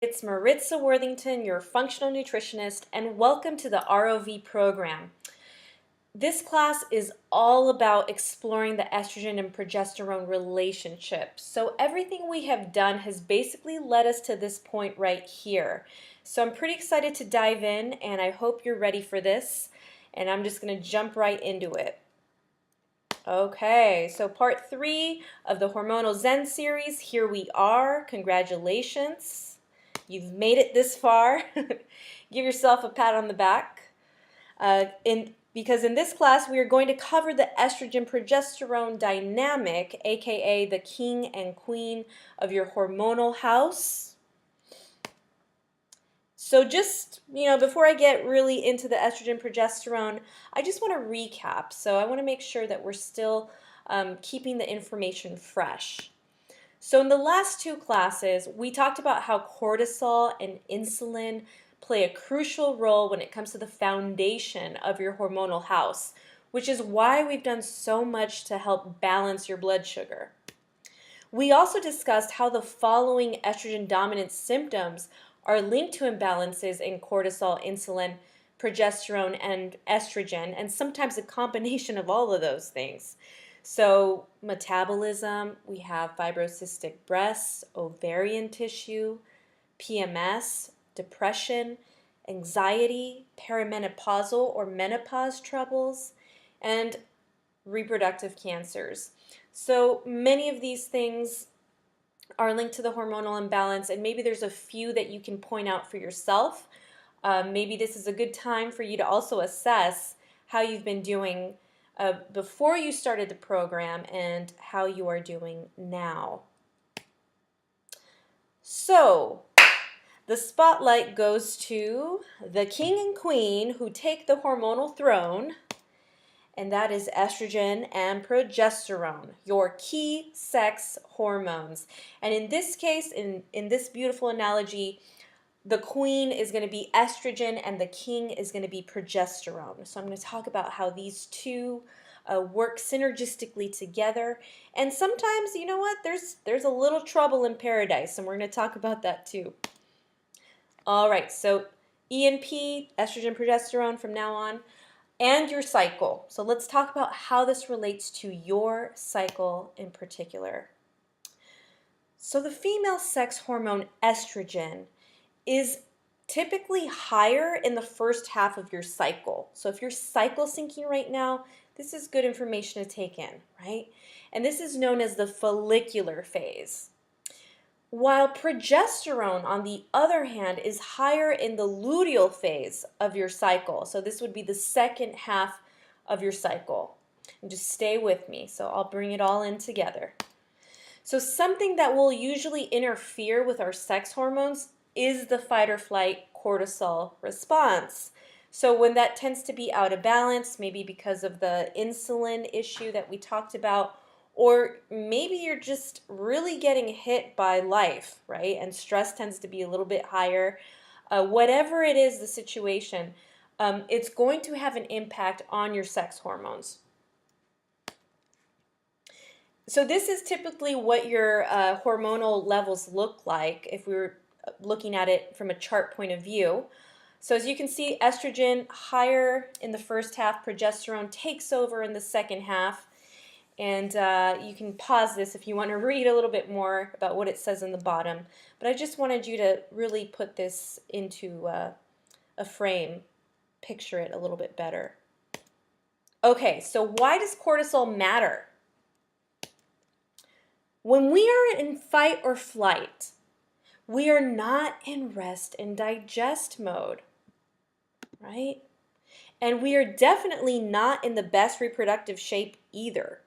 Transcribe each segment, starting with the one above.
It's Maritza Worthington, your functional nutritionist, and welcome to the ROV program. This class is all about exploring the estrogen and progesterone relationship. So everything we have done has basically led us to this point right here. So I'm pretty excited to dive in, and I hope you're ready for this. And I'm just going to jump right into it. Okay, so part 3 of the Hormonal Zen series. Here we are. Congratulations. You've made it this far. Give yourself a pat on the back. Because in this class we are going to cover the estrogen-progesterone dynamic, aka the king and queen of your hormonal house. So just, before I get really into the estrogen-progesterone, I just want to recap. So I want to make sure that we're still keeping the information fresh. So in the last 2 classes, we talked about how cortisol and insulin play a crucial role when it comes to the foundation of your hormonal house, which is why we've done so much to help balance your blood sugar. We also discussed how the following estrogen dominant symptoms are linked to imbalances in cortisol, insulin, progesterone, and estrogen, and sometimes a combination of all of those things. So metabolism, we have fibrocystic breasts, ovarian tissue, PMS, depression, anxiety, perimenopausal or menopause troubles, and reproductive cancers. So many of these things are linked to the hormonal imbalance, and maybe there's a few that you can point out for yourself. Maybe this is a good time for you to also assess how you've been doing before you started the program and how you are doing now. So, the spotlight goes to the king and queen who take the hormonal throne, and that is estrogen and progesterone, your key sex hormones. And in this case, in this beautiful analogy, the queen is going to be estrogen and the king is going to be progesterone. So I'm going to talk about how these two work synergistically together. And sometimes, you know what, there's a little trouble in paradise, and we're going to talk about that too. All right, so E&P, estrogen, progesterone from now on, and your cycle. So let's talk about how this relates to your cycle in particular. So the female sex hormone estrogen is typically higher in the first half of your cycle. So if you're cycle syncing right now, this is good information to take in, right? And this is known as the follicular phase. While progesterone, on the other hand, is higher in the luteal phase of your cycle. So this would be the second half of your cycle. And just stay with me, so I'll bring it all in together. So something that will usually interfere with our sex hormones is the fight or flight cortisol response. So when that tends to be out of balance, maybe because of the insulin issue that we talked about, or maybe you're just really getting hit by life, right? And stress tends to be a little bit higher. Whatever it is, the situation, it's going to have an impact on your sex hormones. So this is typically what your hormonal levels look like if we were looking at it from a chart point of view. So as you can see, estrogen higher in the first half, progesterone takes over in the second half. And you can pause this if you want to read a little bit more about what it says in the bottom. But I just wanted you to really put this into a frame, picture it a little bit better. Okay, so why does cortisol matter? When we are in fight or flight, we are not in rest and digest mode, right? And we are definitely not in the best reproductive shape either.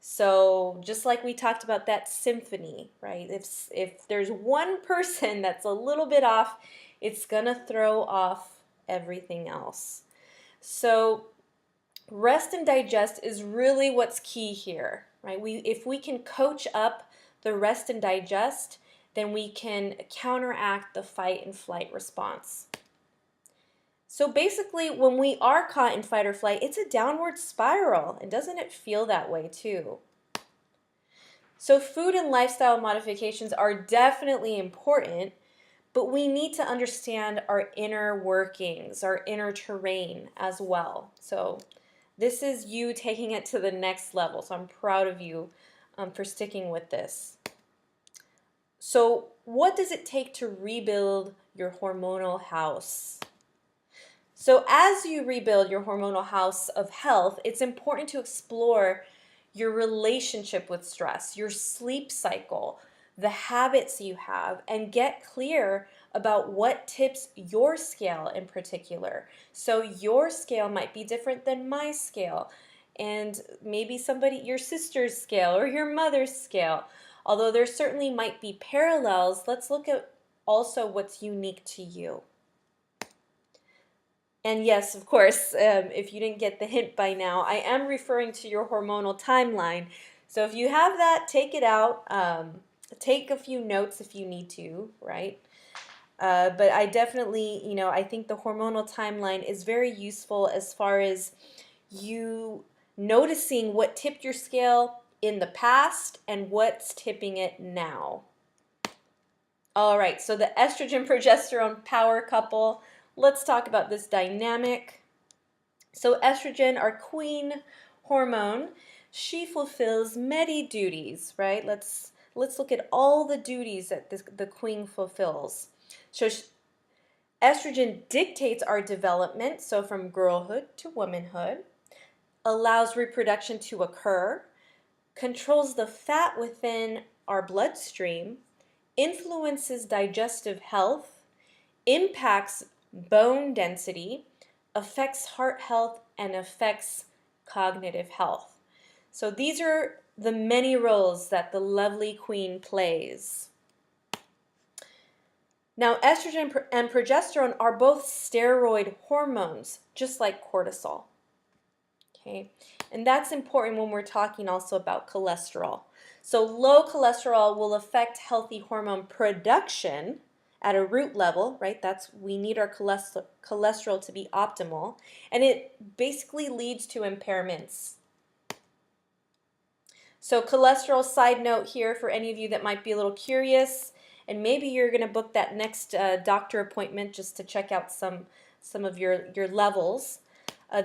So just like we talked about that symphony, right? If there's one person that's a little bit off, it's going to throw off everything else. So rest and digest is really what's key here, right? If we can coach up the rest and digest, then we can counteract the fight and flight response. So basically, when we are caught in fight or flight, it's a downward spiral, and doesn't it feel that way too? So food and lifestyle modifications are definitely important, but we need to understand our inner workings, our inner terrain as well. So this is you taking it to the next level. So I'm proud of you for sticking with this. So what does it take to rebuild your hormonal house? So as you rebuild your hormonal house of health, it's important to explore your relationship with stress, your sleep cycle, the habits you have, and get clear about what tips your scale in particular. So your scale might be different than my scale, and maybe your sister's scale or your mother's scale. Although there certainly might be parallels, let's look at also what's unique to you. And yes, of course, if you didn't get the hint by now, I am referring to your hormonal timeline. So if you have that, take it out. Take a few notes if you need to, right? But I definitely, I think the hormonal timeline is very useful as far as you noticing what tipped your scale in the past and what's tipping it now. All right, so the estrogen-progesterone power couple. Let's talk about this dynamic. So estrogen, our queen hormone, she fulfills many duties, right? Let's look at all the duties that the queen fulfills. So estrogen dictates our development, so from girlhood to womanhood, allows reproduction to occur, controls the fat within our bloodstream, influences digestive health, impacts bone density, affects heart health, and affects cognitive health. So these are the many roles that the lovely queen plays. Now, estrogen and progesterone are both steroid hormones, just like cortisol. Okay, and that's important when we're talking also about cholesterol. So low cholesterol will affect healthy hormone production at a root level, right? We need our cholesterol to be optimal, and it basically leads to impairments. So cholesterol, side note here for any of you that might be a little curious, and maybe you're going to book that next doctor appointment just to check out some of your levels.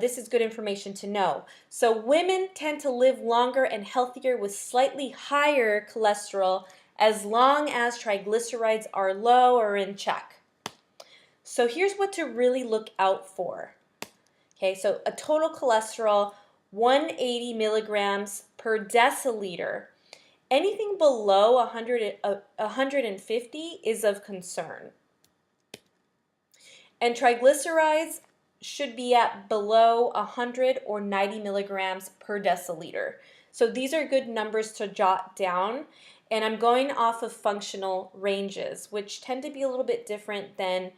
This is good information to know. So women tend to live longer and healthier with slightly higher cholesterol as long as triglycerides are low or in check. So here's what to really look out for. Okay, so a total cholesterol 180 milligrams per deciliter. Anything below 150 is of concern. And triglycerides should be at below 100 or 90 milligrams per deciliter. So these are good numbers to jot down. And I'm going off of functional ranges, which tend to be a little bit different than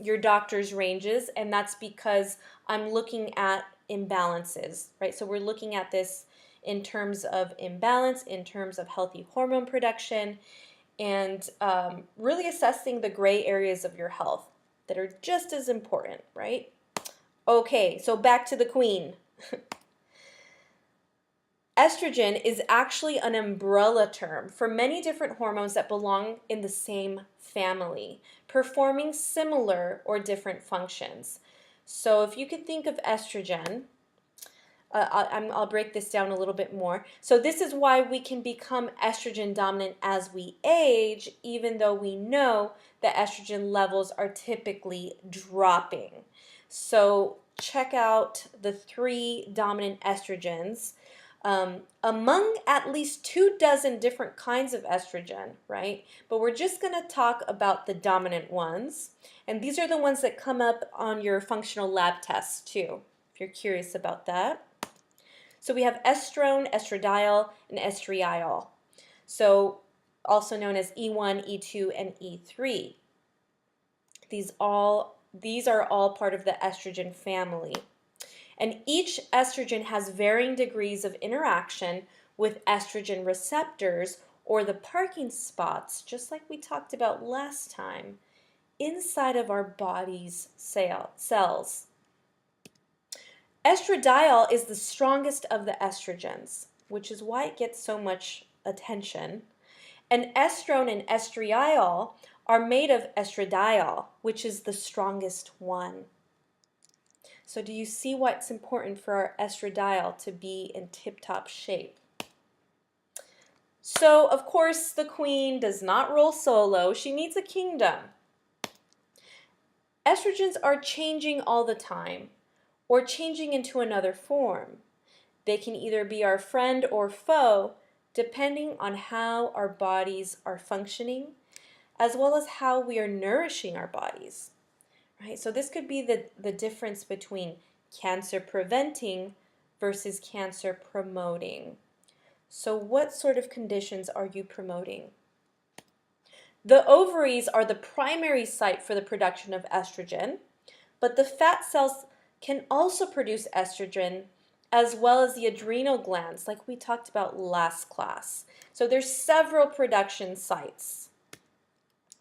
your doctor's ranges. And that's because I'm looking at imbalances, right? So we're looking at this in terms of imbalance, in terms of healthy hormone production, and really assessing the gray areas of your health that are just as important, right? Okay, so back to the queen. Estrogen is actually an umbrella term for many different hormones that belong in the same family, performing similar or different functions. So if you could think of estrogen, I'll break this down a little bit more. So this is why we can become estrogen dominant as we age, even though we know that estrogen levels are typically dropping. So check out the 3 dominant estrogens. Among at least 24 different kinds of estrogen, right? But we're just going to talk about the dominant ones. And these are the ones that come up on your functional lab tests too, if you're curious about that. So we have estrone, estradiol, and estriol. So also known as E1, E2, and E3. These are all part of the estrogen family. And each estrogen has varying degrees of interaction with estrogen receptors, or the parking spots, just like we talked about last time, inside of our body's cells. Estradiol is the strongest of the estrogens, which is why it gets so much attention. And estrone and estriol are made of estradiol, which is the strongest one. So do you see why it's important for our estradiol to be in tip-top shape? So, of course, the queen does not rule solo. She needs a kingdom. Estrogens are changing all the time or changing into another form. They can either be our friend or foe depending on how our bodies are functioning as well as how we are nourishing our bodies. Right? So this could be the difference between cancer preventing versus cancer promoting. So what sort of conditions are you promoting? The ovaries are the primary site for the production of estrogen, but the fat cells can also produce estrogen as well as the adrenal glands, like we talked about last class. So there's several production sites.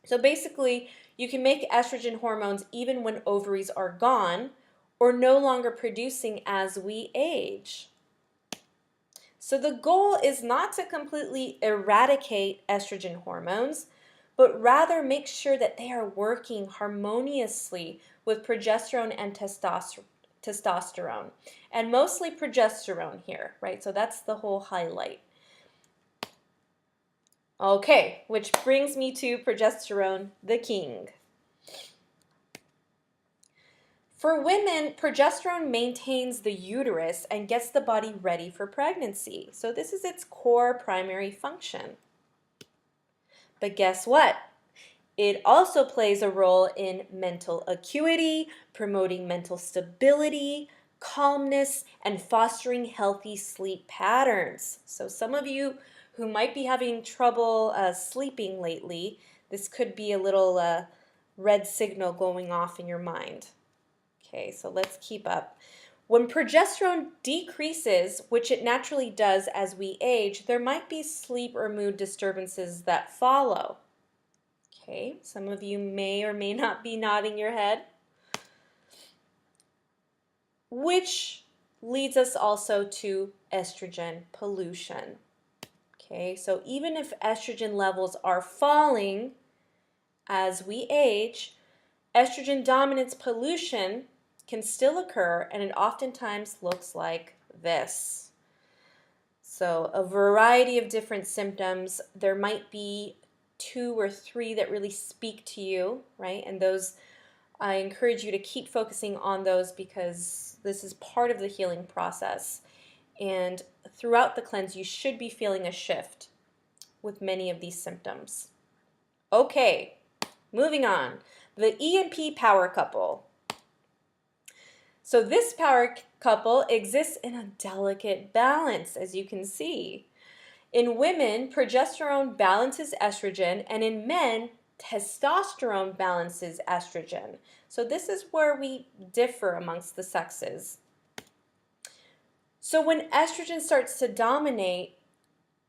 So basically, you can make estrogen hormones even when ovaries are gone or no longer producing as we age. So the goal is not to completely eradicate estrogen hormones, but rather make sure that they are working harmoniously with progesterone and testosterone, and mostly progesterone here, right? So that's the whole highlight. Okay, which brings me to progesterone, the king. For women, progesterone maintains the uterus and gets the body ready for pregnancy. So this is its core primary function. But guess what? It also plays a role in mental acuity, promoting mental stability, calmness, and fostering healthy sleep patterns. So some of you who might be having trouble sleeping lately, this could be a little red signal going off in your mind. Okay, so let's keep up. When progesterone decreases, which it naturally does as we age, there might be sleep or mood disturbances that follow. Okay, some of you may or may not be nodding your head. Which leads us also to estrogen pollution. Okay, so even if estrogen levels are falling as we age, estrogen dominance pollution can still occur, and it oftentimes looks like this. So a variety of different symptoms. There might be 2 or 3 that really speak to you, right? And those, I encourage you to keep focusing on those because this is part of the healing process. And throughout the cleanse, you should be feeling a shift with many of these symptoms. Okay, moving on. The EMP power couple. So this power couple exists in a delicate balance, as you can see. In women, progesterone balances estrogen, and in men, testosterone balances estrogen. So this is where we differ amongst the sexes. So when estrogen starts to dominate,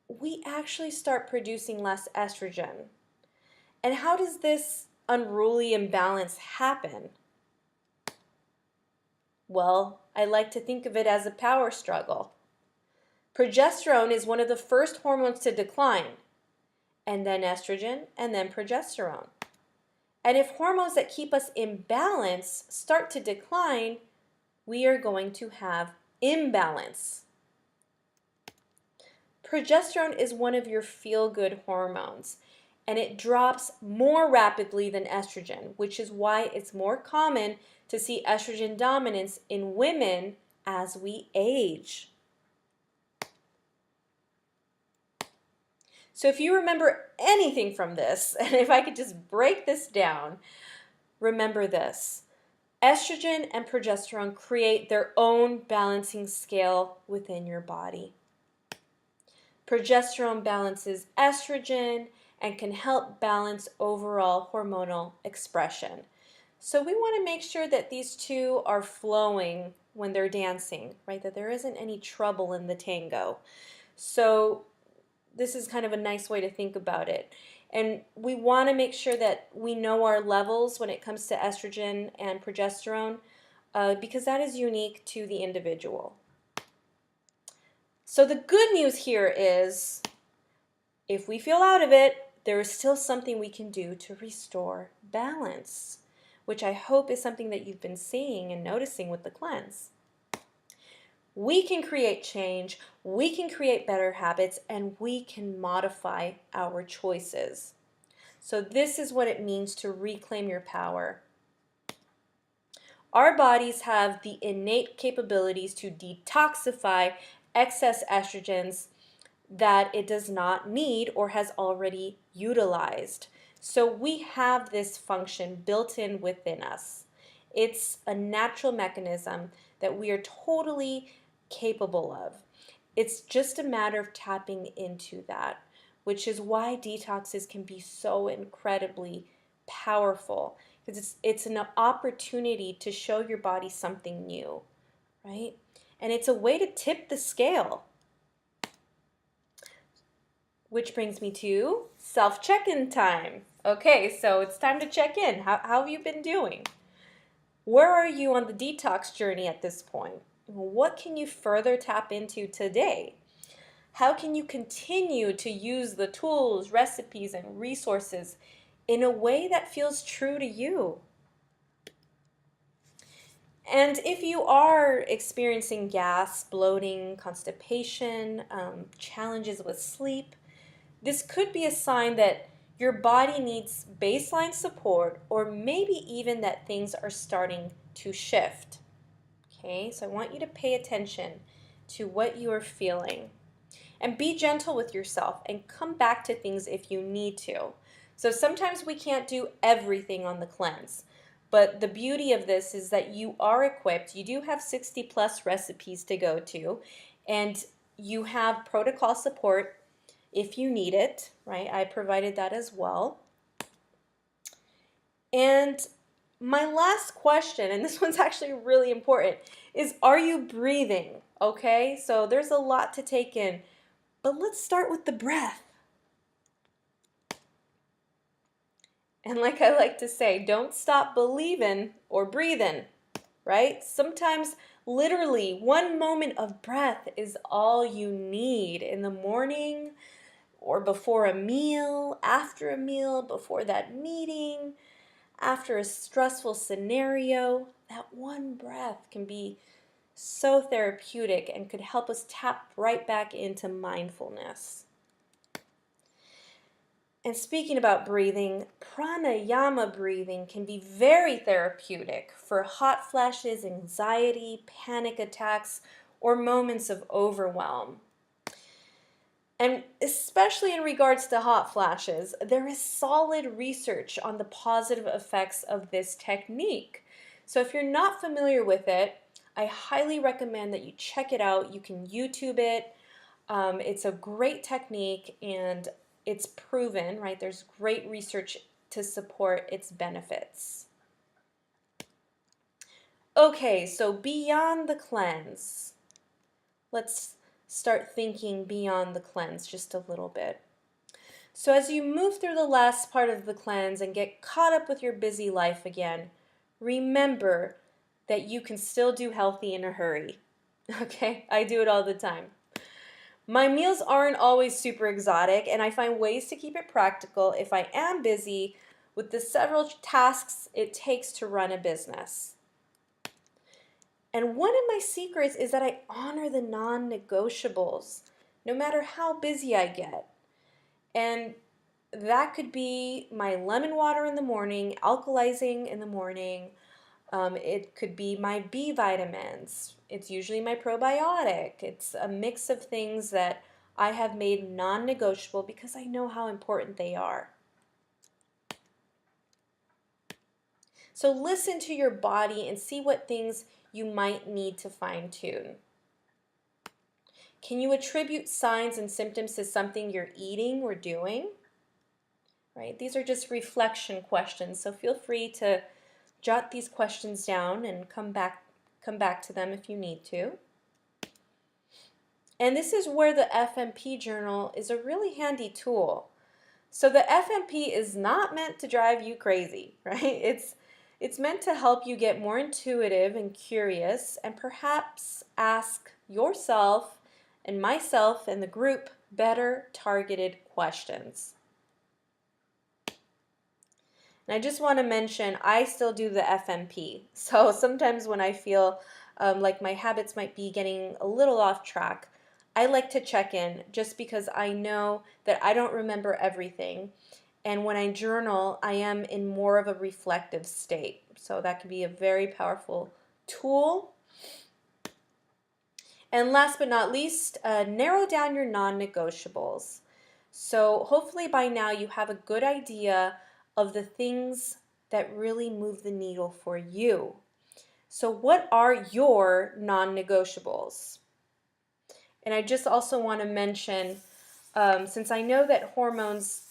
we actually start producing less estrogen. And how does this unruly imbalance happen? Well, I like to think of it as a power struggle. Progesterone is one of the first hormones to decline, and then estrogen, and then progesterone. And if hormones that keep us in balance start to decline, we are going to have imbalance. Progesterone is one of your feel-good hormones, and it drops more rapidly than estrogen, which is why it's more common to see estrogen dominance in women as we age. So if you remember anything from this, and if I could just break this down, remember this. Estrogen and progesterone create their own balancing scale within your body. Progesterone balances estrogen and can help balance overall hormonal expression. So we want to make sure that these two are flowing when they're dancing, right? That there isn't any trouble in the tango. So this is kind of a nice way to think about it. And we want to make sure that we know our levels when it comes to estrogen and progesterone because that is unique to the individual. So the good news here is If we feel out of it, there is still something we can do to restore balance, which I hope is something that you've been seeing and noticing with the cleanse. We can create change, we can create better habits, and we can modify our choices. So this is what it means to reclaim your power. Our bodies have the innate capabilities to detoxify excess estrogens that it does not need or has already utilized. So we have this function built in within us. It's a natural mechanism that we are totally capable of. It's just a matter of tapping into that, which is why detoxes can be so incredibly powerful, because it's an opportunity to show your body something new, right? And it's a way to tip the scale. Which brings me to self-check-in time. Okay, so it's time to check in. How have you been doing? Where are you on the detox journey at this point? What can you further tap into today? How can you continue to use the tools, recipes, and resources in a way that feels true to you? And if you are experiencing gas, bloating, constipation, challenges with sleep, this could be a sign that your body needs baseline support, or maybe even that things are starting to shift. Okay, so I want you to pay attention to what you are feeling. And be gentle with yourself and come back to things if you need to. So sometimes we can't do everything on the cleanse. But the beauty of this is that you are equipped. You do have 60 plus recipes to go to, and you have protocol support if you need it, right? I provided that as well. And my last question, and this one's actually really important, is are you breathing? Okay, so there's a lot to take in, but let's start with the breath. And like I like to say, don't stop believing or breathing, right? Sometimes literally 1 moment of breath is all you need in the morning, or before a meal, after a meal, before that meeting, after a stressful scenario. That one breath can be so therapeutic and could help us tap right back into mindfulness. And speaking about breathing, pranayama breathing can be very therapeutic for hot flashes, anxiety, panic attacks, or moments of overwhelm. And especially in regards to hot flashes, there is solid research on the positive effects of this technique. So if you're not familiar with it, I highly recommend that you check it out. You can YouTube it. It's a great technique and it's proven, right? There's great research to support its benefits. Okay, so beyond the cleanse, let's start thinking beyond the cleanse just a little bit. So as you move through the last part of the cleanse and get caught up with your busy life again, remember that you can still do healthy in a hurry. Okay, I do it all the time. My meals aren't always super exotic, and I find ways to keep it practical if I am busy with the several tasks it takes to run a business. And one of my secrets is that I honor the non-negotiables, no matter how busy I get. And that could be my lemon water in the morning, alkalizing in the morning. It could be my B vitamins. It's usually my probiotic. It's a mix of things that I have made non-negotiable because I know how important they are. So listen to your body and see what things you might need to fine-tune. Can you attribute signs and symptoms to something you're eating or doing? Right? These are just reflection questions, so feel free to jot these questions down and come back to them if you need to. And this is where the FMP journal is a really handy tool. So the FMP is not meant to drive you crazy, right? It's meant to help you get more intuitive and curious and perhaps ask yourself and myself and the group better targeted questions. And I just want to mention, I still do the FMP. So sometimes when I feel like my habits might be getting a little off track, I like to check in just because I know that I don't remember everything. And when I journal, I am in more of a reflective state. So that can be a very powerful tool. And last but not least, narrow down your non-negotiables. So hopefully by now you have a good idea of the things that really move the needle for you. So what are your non-negotiables? And I just also want to mention, since I know that hormones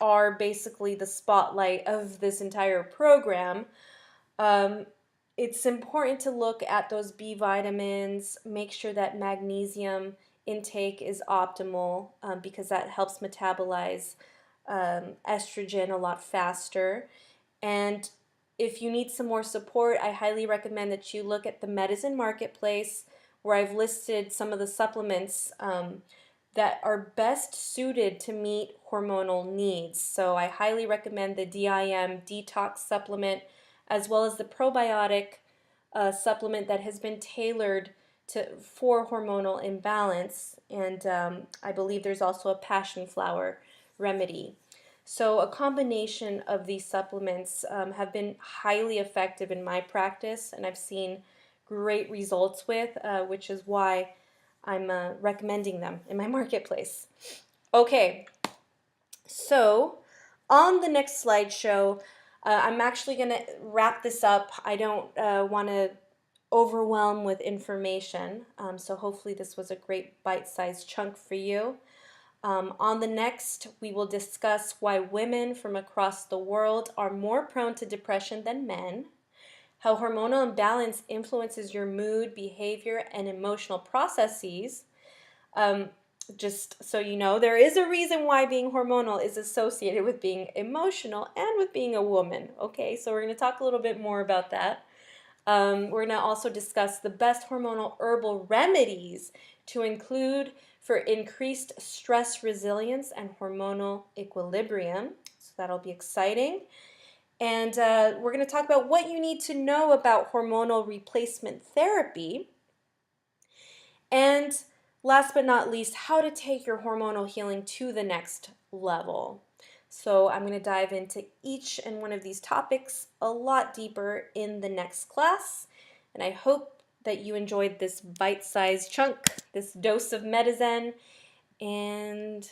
are basically the spotlight of this entire program, it's important to look at those B vitamins, make sure that magnesium intake is optimal because that helps metabolize estrogen a lot faster. And if you need some more support, I highly recommend that you look at the medicine marketplace where I've listed some of the supplements that are best suited to meet hormonal needs. So I highly recommend the DIM detox supplement as well as the probiotic supplement that has been tailored for hormonal imbalance. And I believe there's also a passion flower remedy. So a combination of these supplements have been highly effective in my practice, and I've seen great results with, which is why I'm recommending them in my marketplace. Okay, so on the next slideshow, I'm actually going to wrap this up. I don't want to overwhelm with information, so hopefully this was a great bite-sized chunk for you. On the next, we will discuss why women from across the world are more prone to depression than men, how hormonal imbalance influences your mood, behavior, and emotional processes. Just so you know, there is a reason why being hormonal is associated with being emotional and with being a woman. Okay, so we're going to talk a little bit more about that. We're going to also discuss the best hormonal herbal remedies to include for increased stress resilience and hormonal equilibrium. So that'll be exciting. And we're going to talk about what you need to know about hormonal replacement therapy. And last but not least, how to take your hormonal healing to the next level. So I'm going to dive into each and one of these topics a lot deeper in the next class. And I hope that you enjoyed this bite-sized chunk, this dose of medicine, and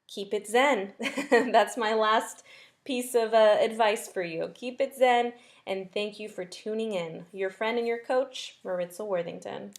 keep it zen. That's my last piece of advice for you. Keep it zen, and thank you for tuning in. Your friend and your coach, Maritza Worthington.